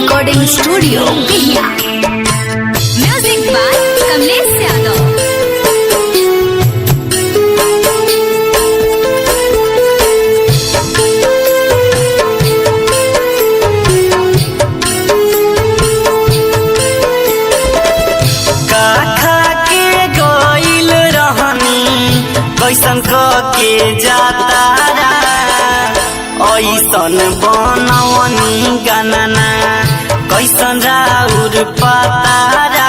Recording studio गहिया। Music by Kamlesh Yadav. कैसन के जाता ऐसन बनवनी गणना कैसन राउर पतारा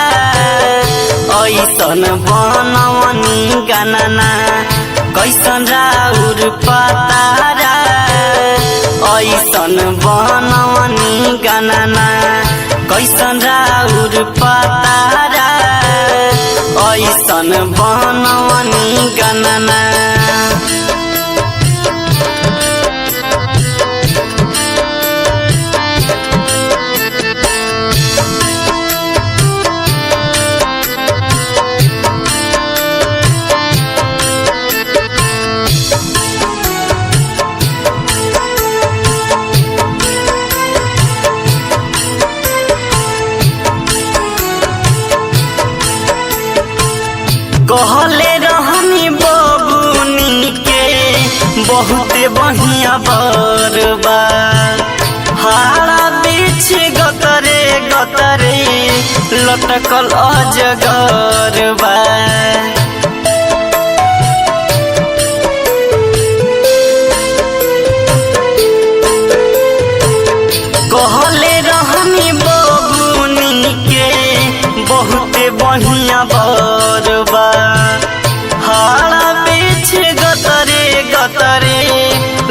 ऐसन बनवनी गणना कैसन राउर पतारा ऐसन बनवनी गणना कैसन राउर पतारा ऐसन बनवनी गणना। कहले रहनी बबुनी के बहुत बढ़िया बरबा हारा बीच गतरे गतरे लटकल अजगरबा। कहले रहनी बबुनी के बहुत बढ़िया बरबा हारा बीच गतरे गतरे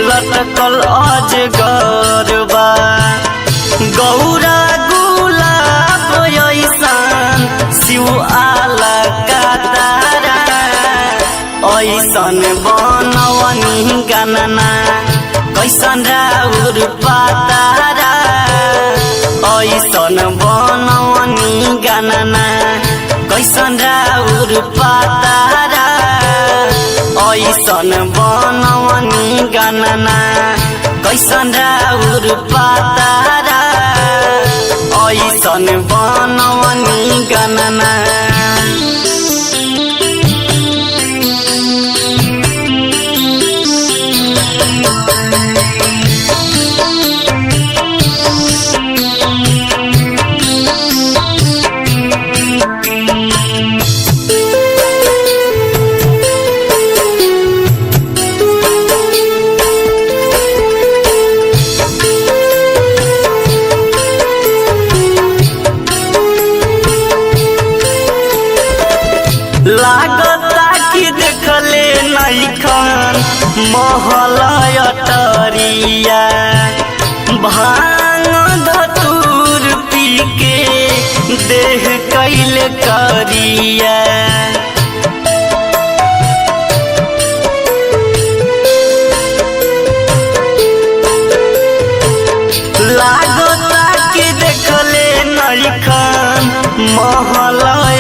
लटकल अजगरबा। गौरा गुलाब ऐसन शिव आला कातारा ऐसन बनवनी गणना कैसन राउर पतारा ऐसन बनवनी गणना कैसन राउर पतारा ऐसन बनवनी गणना कैसन राउर पतारा ऐसन बनवनी गणना। लागता कि देखले नइखन महल अटरिया भांग धतूर पी के देह कैल करिया। लागता कि देखले नइखन महल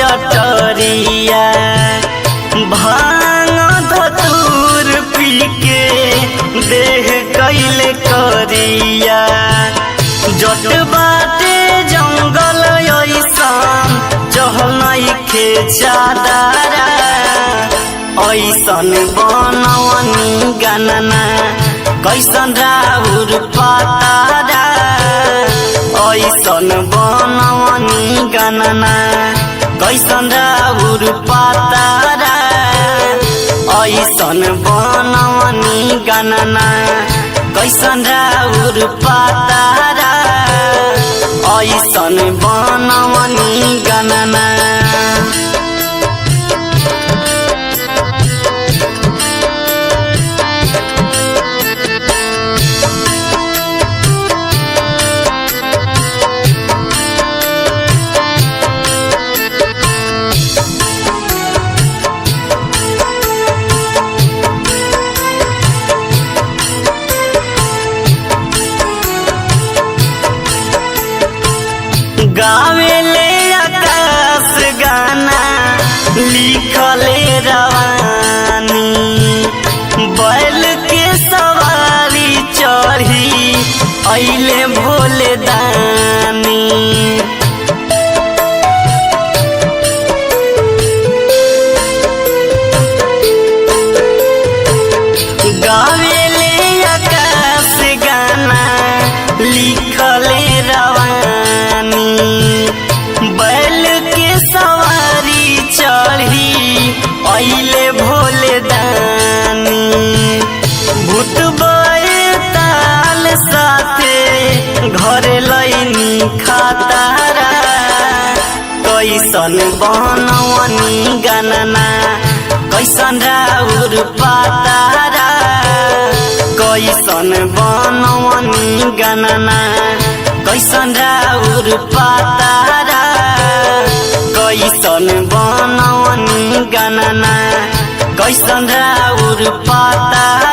अटरिया भांग धतूर पी के देह कैल करिया। जट बाटे जंगल ऐसन चहल नइखे चादरा ऐसन बनवनी गणना कैसन राउर पतारा ऐसन बनवनी गणना कैसन राउर पतारा ऐसन बनवनी गणना कैसन राउर पतारा ऐसन बनवनी गणना। गावेले आकाश गाना लिखले रवानी बैल के सवारी चढ़ी अइले भोले दानी। कैसन बनवनी गणना कैसन राउर पातारा कैसन बनवनी गणना कैसन राउर पातारा कैसन बनवनी गणना कैसन राउर पातारा